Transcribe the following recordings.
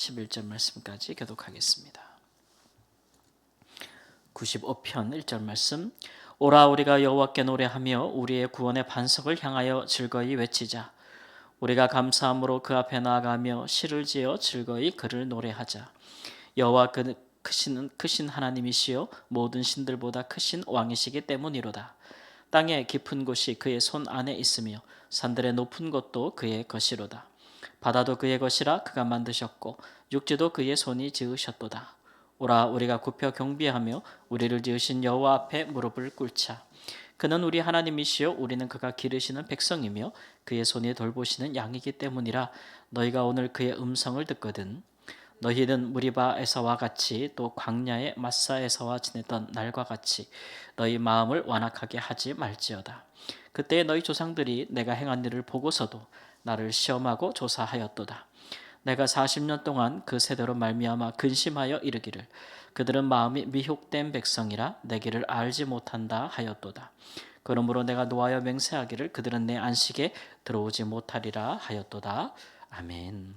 11절 말씀까지 교독하겠습니다. 95편 1절 말씀. 오라 우리가 여호와께 노래하며 우리의 구원의 반석을 향하여 즐거이 외치자. 우리가 감사함으로 그 앞에 나아가며 시를 지어 즐거이 그를 노래하자. 여호와 그 크신 하나님이시요 모든 신들보다 크신 왕이시기 때문이로다. 땅의 깊은 곳이 그의 손 안에 있으며 산들의 높은 곳도 그의 것이로다. 바다도 그의 것이라 그가 만드셨고 육지도 그의 손이 지으셨도다. 오라 우리가 굽혀 경배하며 우리를 지으신 여호와 앞에 무릎을 꿇자. 그는 우리 하나님이시요 우리는 그가 기르시는 백성이며 그의 손이 돌보시는 양이기 때문이라. 너희가 오늘 그의 음성을 듣거든 너희는 무리바에서와 같이 또 광야의 마사에서와 지냈던 날과 같이 너희 마음을 완악하게 하지 말지어다. 그때 너희 조상들이 내가 행한 일을 보고서도 나를 시험하고 조사하였도다. 내가 40년 동안 그 세대로 말미암아 근심하여 이르기를 그들은 마음이 미혹된 백성이라 내 길을 알지 못한다 하였도다. 그러므로 내가 노하여 맹세하기를 그들은 내 안식에 들어오지 못하리라 하였도다. 아멘.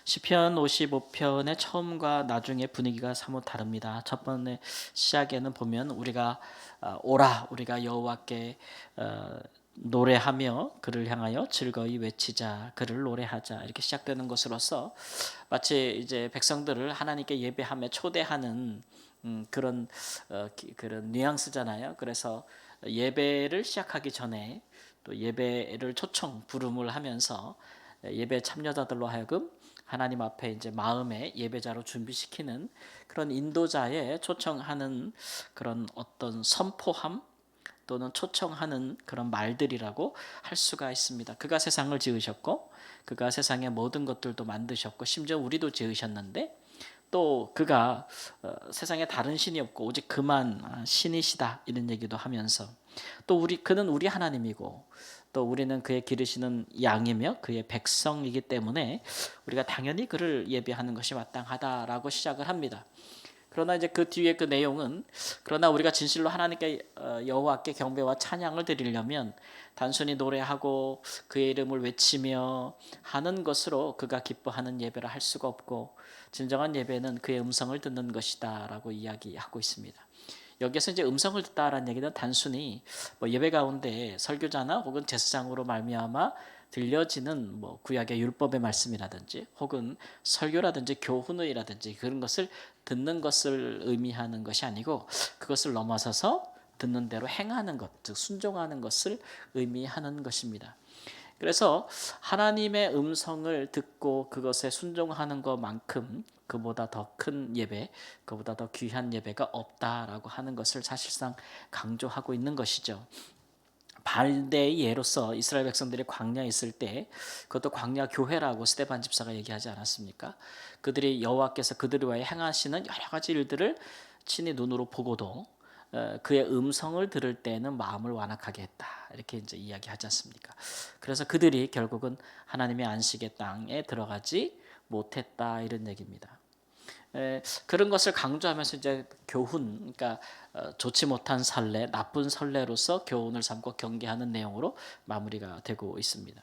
시편 55편의 처음과 나중의 분위기가 사뭇 다릅니다. 첫 번째 시작에는 보면 우리가 오라 우리가 여호와께 노래하며 그를 향하여 즐거이 외치자 그를 노래하자 이렇게 시작되는 것으로서 마치 이제 백성들을 하나님께 예배하며 초대하는 그런 뉘앙스잖아요. 그래서 예배를 시작하기 전에 또 예배를 초청 부름을 하면서 예배 참여자들로 하여금 하나님 앞에 이제 마음의 예배자로 준비시키는 그런 인도자에 초청하는 그런 어떤 선포함 또는 초청하는 그런 말들이라고 할 수가 있습니다. 그가 세상을 지으셨고 그가 세상의 모든 것들도 만드셨고 심지어 우리도 지으셨는데 또 그가 세상에 다른 신이 없고 오직 그만 신이시다 이런 얘기도 하면서 또 그는 우리 하나님이고 또 우리는 그의 기르시는 양이며 그의 백성이기 때문에 우리가 당연히 그를 예배하는 것이 마땅하다라고 시작을 합니다. 그러나 이제 그 뒤에 그 내용은 그러나 우리가 진실로 하나님께 여호와께 경배와 찬양을 드리려면 단순히 노래하고 그의 이름을 외치며 하는 것으로 그가 기뻐하는 예배를 할 수가 없고 진정한 예배는 그의 음성을 듣는 것이다라고 이야기하고 있습니다. 여기서 이제 음성을 듣다라는 얘기는 단순히 뭐 예배 가운데 설교자나 혹은 제사장으로 말미암아 들려지는 뭐 구약의 율법의 말씀이라든지 혹은 설교라든지 교훈의라든지 그런 것을 듣는 것을 의미하는 것이 아니고 그것을 넘어서서 듣는 대로 행하는 것, 즉 순종하는 것을 의미하는 것입니다. 그래서 하나님의 음성을 듣고 그것에 순종하는 것만큼 그보다 더 큰 예배, 그보다 더 귀한 예배가 없다라고 하는 것을 사실상 강조하고 있는 것이죠. 발대의 예로서 이스라엘 백성들이 광야에 있을 때 그것도 광야 교회라고 스데반 집사가 얘기하지 않았습니까? 그들이 여호와께서 그들을 위해 행하시는 여러 가지 일들을 친히 눈으로 보고도 그의 음성을 들을 때는 마음을 완악하게 했다. 이렇게 이제 이야기하지 않습니까? 그래서 그들이 결국은 하나님의 안식의 땅에 들어가지 못했다 이런 얘기입니다. 그런 것을 강조하면서 이제 교훈, 그러니까 좋지 못한 선례, 나쁜 선례로서 교훈을 삼고 경계하는 내용으로 마무리가 되고 있습니다.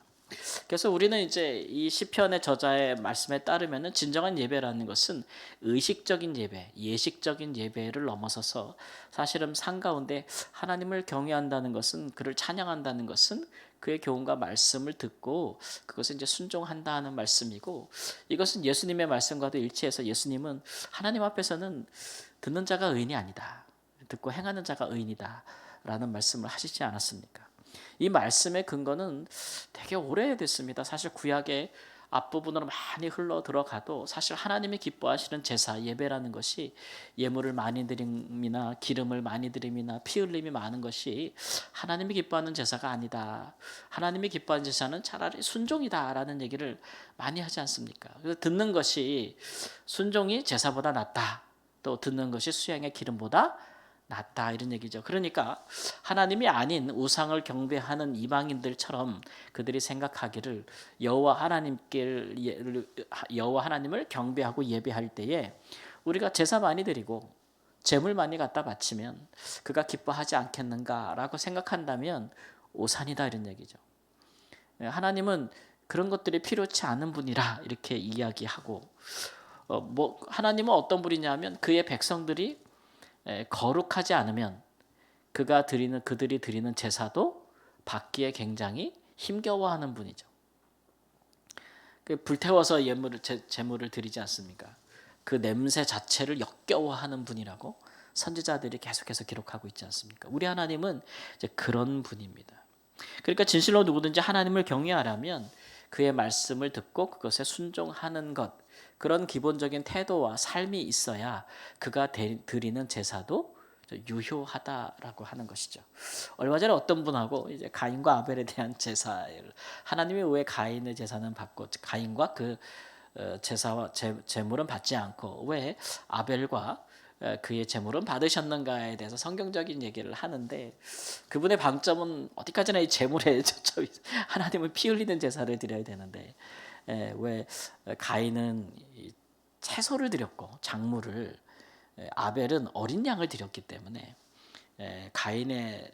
그래서 우리는 이제 이 시편의 저자의 말씀에 따르면은 진정한 예배라는 것은 의식적인 예배, 예식적인 예배를 넘어서서 사실은 삶 가운데 하나님을 경외한다는 것은 그를 찬양한다는 것은 그의 교훈과 말씀을 듣고 그것을 이제 순종한다는 말씀이고 이것은 예수님의 말씀과도 일치해서 예수님은 하나님 앞에서는 듣는 자가 의인이 아니다. 듣고 행하는 자가 의인이다라는 말씀을 하시지 않았습니까? 이 말씀의 근거는 되게 오래됐습니다. 사실 구약의 앞부분으로 많이 흘러 들어가도 사실 하나님이 기뻐하시는 제사 예배라는 것이 예물을 많이 드림이나 기름을 많이 드림이나 피 흘림이 많은 것이 하나님이 기뻐하는 제사가 아니다. 하나님이 기뻐하는 제사는 차라리 순종이다라는 얘기를 많이 하지 않습니까? 그래서 듣는 것이 순종이 제사보다 낫다. 또 듣는 것이 수양의 기름보다 낫다 이런 얘기죠. 그러니까 하나님이 아닌 우상을 경배하는 이방인들처럼 그들이 생각하기를 여호와 하나님을 경배하고 예배할 때에 우리가 제사 많이 드리고 재물 많이 갖다 바치면 그가 기뻐하지 않겠는가라고 생각한다면 오산이다 이런 얘기죠. 하나님은 그런 것들이 필요치 않은 분이라 이렇게 이야기하고 하나님은 어떤 분이냐면 그의 백성들이 거룩하지 않으면 그들이 드리는 제사도 받기에 굉장히 힘겨워하는 분이죠. 불태워서 제물을 드리지 않습니까? 그 냄새 자체를 역겨워하는 분이라고 선지자들이 계속해서 기록하고 있지 않습니까? 우리 하나님은 이제 그런 분입니다. 그러니까 진실로 누구든지 하나님을 경외하려면 그의 말씀을 듣고 그것에 순종하는 것, 그런 기본적인 태도와 삶이 있어야 그가 드리는 제사도 유효하다라고 하는 것이죠. 얼마 전에 어떤 분하고 이제 가인과 아벨에 대한 제사를 하나님이 왜 가인의 제사는 받고 가인과 그 제사와 제물은 받지 않고 왜 아벨과 그의 제물은 받으셨는가에 대해서 성경적인 얘기를 하는데 그분의 방점은 어디까지나 이 제물에 초점이 하나님은 피 흘리는 제사를 드려야 되는데 왜 가인은 채소를 드렸고 작물을 아벨은 어린 양을 드렸기 때문에 가인의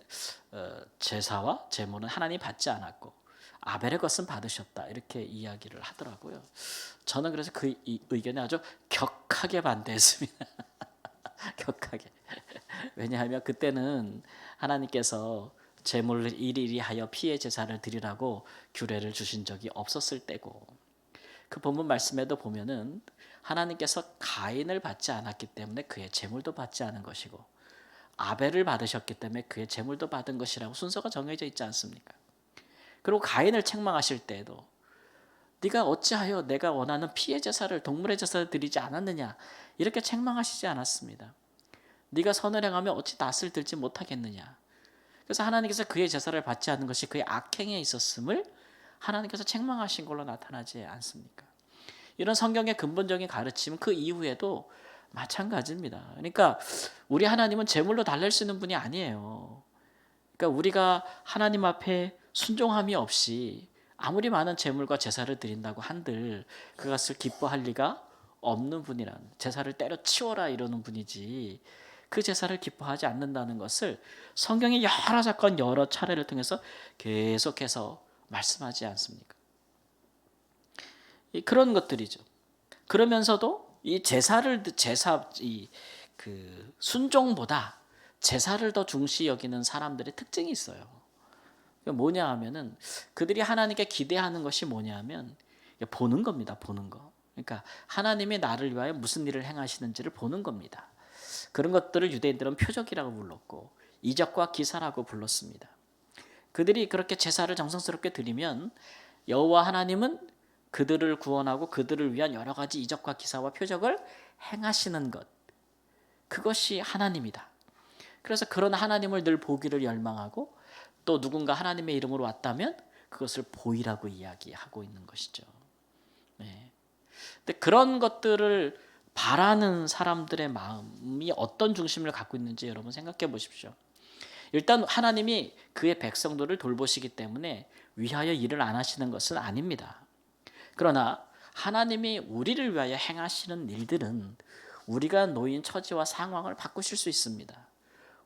제사와 제물은 하나님 받지 않았고 아벨의 것은 받으셨다 이렇게 이야기를 하더라고요. 저는 그래서 그 의견에 아주 격하게 반대했습니다. 격하게. 왜냐하면 그때는 하나님께서 제물을 일일이 하여 피의 제사를 드리라고 규례를 주신 적이 없었을 때고 그 본문 말씀에도 보면은 하나님께서 가인을 받지 않았기 때문에 그의 제물도 받지 않은 것이고 아벨을 받으셨기 때문에 그의 제물도 받은 것이라고 순서가 정해져 있지 않습니까? 그리고 가인을 책망하실 때에도 네가 어찌하여 내가 원하는 피의 제사를 동물의 제사를 드리지 않았느냐 이렇게 책망하시지 않았습니다. 네가 선을 행하면 어찌 낫을 들지 못하겠느냐. 그래서 하나님께서 그의 제사를 받지 않는 것이 그의 악행에 있었음을 하나님께서 책망하신 걸로 나타나지 않습니까? 이런 성경의 근본적인 가르침은 그 이후에도 마찬가지입니다. 그러니까 우리 하나님은 제물로 달랠 수 있는 분이 아니에요. 그러니까 우리가 하나님 앞에 순종함이 없이 아무리 많은 제물과 제사를 드린다고 한들 그것을 기뻐할 리가 없는 분이란 제사를 때려치워라 이러는 분이지 그 제사를 기뻐하지 않는다는 것을 성경의 여러 사건 여러 차례를 통해서 계속해서 말씀하지 않습니까? 그런 것들이죠. 그러면서도 이 순종보다 제사를 더 중시 여기는 사람들의 특징이 있어요. 뭐냐 하면은 그들이 하나님께 기대하는 것이 뭐냐면 보는 겁니다. 보는 거. 그러니까 하나님이 나를 위하여 무슨 일을 행하시는지를 보는 겁니다. 그런 것들을 유대인들은 표적이라고 불렀고 이적과 기사라고 불렀습니다. 그들이 그렇게 제사를 정성스럽게 드리면 여호와 하나님은 그들을 구원하고 그들을 위한 여러 가지 이적과 기사와 표적을 행하시는 것. 그것이 하나님이다. 그래서 그런 하나님을 늘 보기를 열망하고 또 누군가 하나님의 이름으로 왔다면 그것을 보이라고 이야기하고 있는 것이죠. 네. 근데 그런 것들을 바라는 사람들의 마음이 어떤 중심을 갖고 있는지 여러분 생각해 보십시오. 일단 하나님이 그의 백성들을 돌보시기 때문에 위하여 일을 안 하시는 것은 아닙니다. 그러나 하나님이 우리를 위하여 행하시는 일들은 우리가 놓인 처지와 상황을 바꾸실 수 있습니다.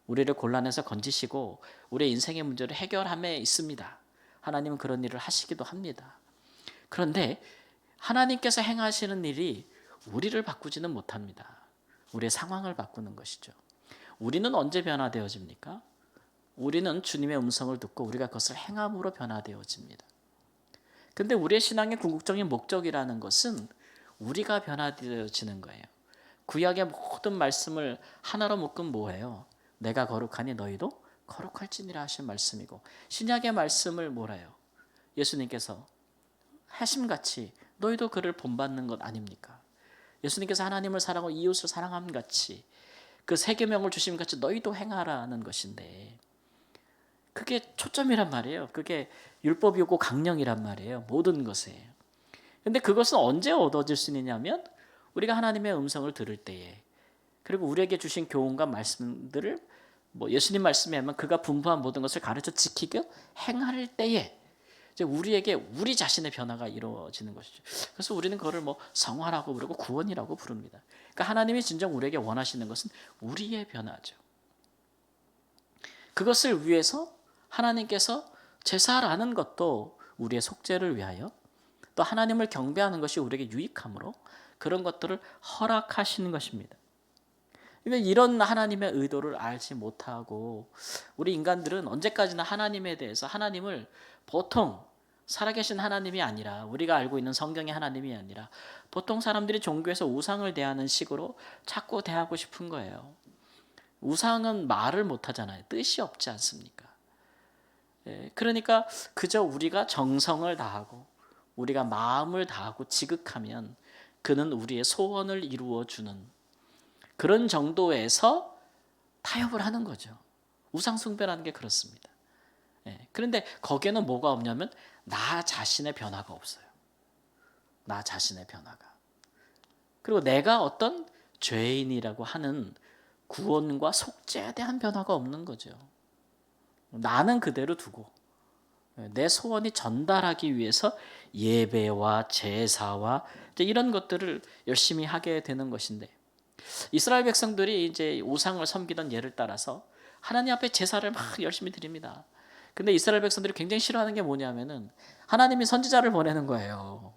우리를 곤란해서 건지시고 우리의 인생의 문제를 해결함에 있습니다. 하나님은 그런 일을 하시기도 합니다. 그런데 하나님께서 행하시는 일이 우리를 바꾸지는 못합니다. 우리의 상황을 바꾸는 것이죠. 우리는 언제 변화되어집니까? 우리는 주님의 음성을 듣고 우리가 그것을 행함으로 변화되어집니다. 근데 우리의 신앙의 궁극적인 목적이라는 것은 우리가 변화되어지는 거예요. 구약의 모든 말씀을 하나로 묶으면 뭐예요? 내가 거룩하니 너희도 거룩할지니라 하신 말씀이고 신약의 말씀을 뭐래요? 예수님께서 하심같이 너희도 그를 본받는 것 아닙니까? 예수님께서 하나님을 사랑하고 이웃을 사랑함 같이 그 세 계명을 주심 같이 너희도 행하라는 것인데 그게 초점이란 말이에요. 그게 율법이고 강령이란 말이에요. 모든 것에. 근데 그것은 언제 얻어질 수 있느냐면 우리가 하나님의 음성을 들을 때에 그리고 우리에게 주신 교훈과 말씀들을 예수님 말씀에 하면 그가 분부한 모든 것을 가르쳐 지키고 행할 때에 이제 우리에게 우리 자신의 변화가 이루어지는 것이죠. 그래서 우리는 그거를 성화라고 부르고 구원이라고 부릅니다. 그러니까 하나님이 진정 우리에게 원하시는 것은 우리의 변화죠. 그것을 위해서 하나님께서 제사라는 것도 우리의 속죄를 위하여 또 하나님을 경배하는 것이 우리에게 유익함으로 그런 것들을 허락하시는 것입니다. 그러니까 이런 하나님의 의도를 알지 못하고 우리 인간들은 언제까지나 하나님에 대해서 하나님을 보통 살아계신 하나님이 아니라 우리가 알고 있는 성경의 하나님이 아니라 보통 사람들이 종교에서 우상을 대하는 식으로 자꾸 대하고 싶은 거예요. 우상은 말을 못하잖아요. 뜻이 없지 않습니까? 예, 그러니까 그저 우리가 정성을 다하고 우리가 마음을 다하고 지극하면 그는 우리의 소원을 이루어 주는 그런 정도에서 타협을 하는 거죠. 우상 숭배라는 게 그렇습니다. 예, 그런데 거기에는 뭐가 없냐면 나 자신의 변화가 없어요. 나 자신의 변화가. 그리고 내가 어떤 죄인이라고 하는 구원과 속죄에 대한 변화가 없는 거죠. 나는 그대로 두고 내 소원이 전달하기 위해서 예배와 제사와 이런 것들을 열심히 하게 되는 것인데 이스라엘 백성들이 이제 우상을 섬기던 예를 따라서 하나님 앞에 제사를 막 열심히 드립니다. 근데 이스라엘 백성들이 굉장히 싫어하는 게 뭐냐면은 하나님이 선지자를 보내는 거예요.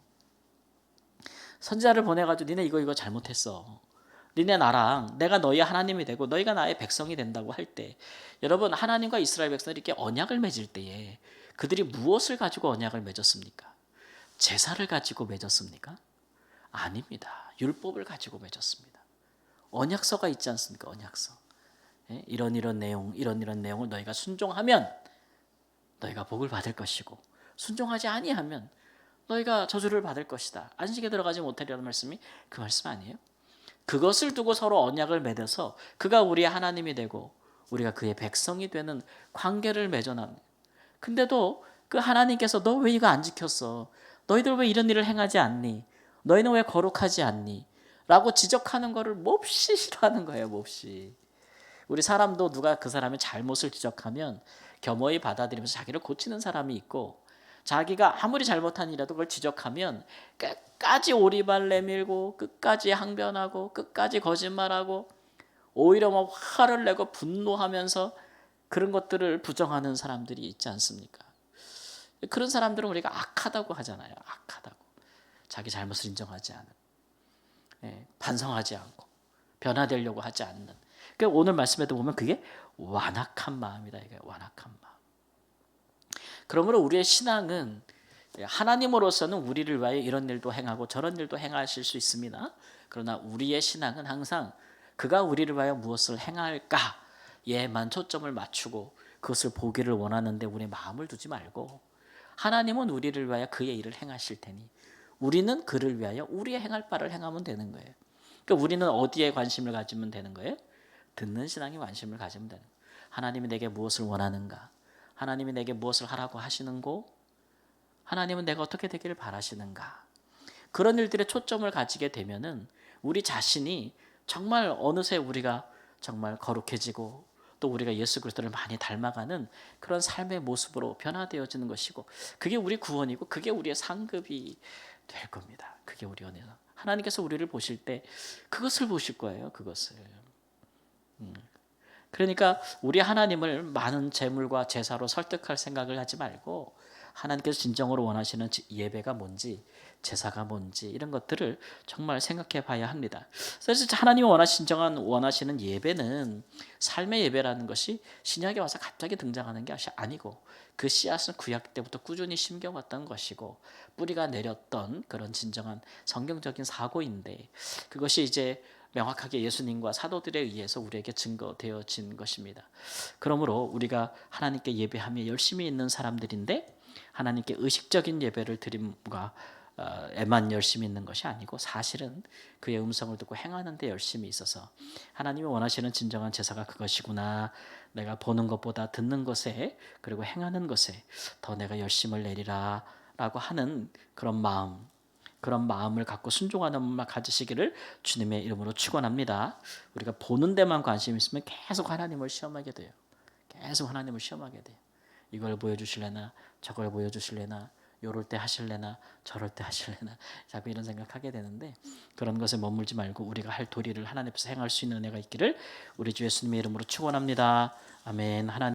선지자를 보내가지고 니네 이거 잘못했어. 니네 나랑 내가 너희 하나님이 되고 너희가 나의 백성이 된다고 할 때 여러분 하나님과 이스라엘 백성들이 이렇게 언약을 맺을 때에 그들이 무엇을 가지고 언약을 맺었습니까? 제사를 가지고 맺었습니까? 아닙니다. 율법을 가지고 맺었습니다. 언약서가 있지 않습니까? 언약서. 예? 이런 내용, 이런 내용을 너희가 순종하면 너희가 복을 받을 것이고 순종하지 아니하면 너희가 저주를 받을 것이다. 안식에 들어가지 못하리라는 말씀이 그 말씀 아니에요? 그것을 두고 서로 언약을 맺어서 그가 우리의 하나님이 되고 우리가 그의 백성이 되는 관계를 맺어나는. 근데도 그 하나님께서 너 왜 이거 안 지켰어? 너희들 왜 이런 일을 행하지 않니? 너희는 왜 거룩하지 않니? 라고 지적하는 것을 몹시 싫어하는 거예요. 몹시. 우리 사람도 누가 그 사람의 잘못을 지적하면 겸허히 받아들이면서 자기를 고치는 사람이 있고 자기가 아무리 잘못한 일이라도 그걸 지적하면 끝까지 오리발 내밀고 끝까지 항변하고 끝까지 거짓말하고 오히려 막 화를 내고 분노하면서 그런 것들을 부정하는 사람들이 있지 않습니까? 그런 사람들은 우리가 악하다고 하잖아요. 악하다고. 자기 잘못을 인정하지 않은. 예, 반성하지 않고 변화되려고 하지 않는. 그러니까 오늘 말씀에도 보면 그게 완악한 마음이다. 이게 완악한 마음. 그러므로 우리의 신앙은 하나님으로서는 우리를 위하여 이런 일도 행하고 저런 일도 행하실 수 있습니다. 그러나 우리의 신앙은 항상 그가 우리를 위하여 무엇을 행할까에만 초점을 맞추고 그것을 보기를 원하는데 우리의 마음을 두지 말고 하나님은 우리를 위하여 그의 일을 행하실 테니 우리는 그를 위하여 우리의 행할 바를 행하면 되는 거예요. 그러니까 우리는 어디에 관심을 가지면 되는 거예요? 듣는 신앙에 관심을 가지면 되는 거예요. 하나님이 내게 무엇을 원하는가? 하나님이 내게 무엇을 하라고 하시는고? 하나님은 내가 어떻게 되기를 바라시는가? 그런 일들에 초점을 가지게 되면은 우리 자신이 정말 어느새 우리가 정말 거룩해지고 또 우리가 예수 그리스도를 많이 닮아가는 그런 삶의 모습으로 변화되어지는 것이고 그게 우리 구원이고 그게 우리의 상급이 될 겁니다. 그게 우리 은혜죠. 하나님께서 우리를 보실 때 그것을 보실 거예요. 그것을. 그러니까 우리 하나님을 많은 제물과 제사로 설득할 생각을 하지 말고 하나님께서 진정으로 원하시는 예배가 뭔지 제사가 뭔지 이런 것들을 정말 생각해 봐야 합니다. 그래서 하나님이 진정한 원하시는 예배는 삶의 예배라는 것이 신약에 와서 갑자기 등장하는 게 아니고 그 씨앗은 구약 때부터 꾸준히 심겨왔던 것이고 뿌리가 내렸던 그런 진정한 성경적인 사고인데 그것이 이제 명확하게 예수님과 사도들에 의해서 우리에게 증거되어진 것입니다. 그러므로 우리가 하나님께 예배하며 열심히 있는 사람들인데 하나님께 의식적인 예배를 드림과 에만 열심히 있는 것이 아니고 사실은 그의 음성을 듣고 행하는 데 열심히 있어서 하나님이 원하시는 진정한 제사가 그것이구나. 내가 보는 것보다 듣는 것에 그리고 행하는 것에 더 내가 열심을 내리라 라고 하는 그런 마음을 갖고 순종하는 마음을 가지시기를 주님의 이름으로 축원합니다. 우리가 보는 데만 관심 있으면 계속 하나님을 시험하게 돼요. 계속 하나님을 시험하게 돼요. 이걸 보여주실래나 저걸 보여주실래나 요럴 때 하실래나 저럴 때 하실래나 자꾸 이런 생각하게 되는데 그런 것에 머물지 말고 우리가 할 도리를 하나님 앞에서 행할 수 있는 은혜가 있기를 우리 주 예수님의 이름으로 축원합니다. 아멘. 하나님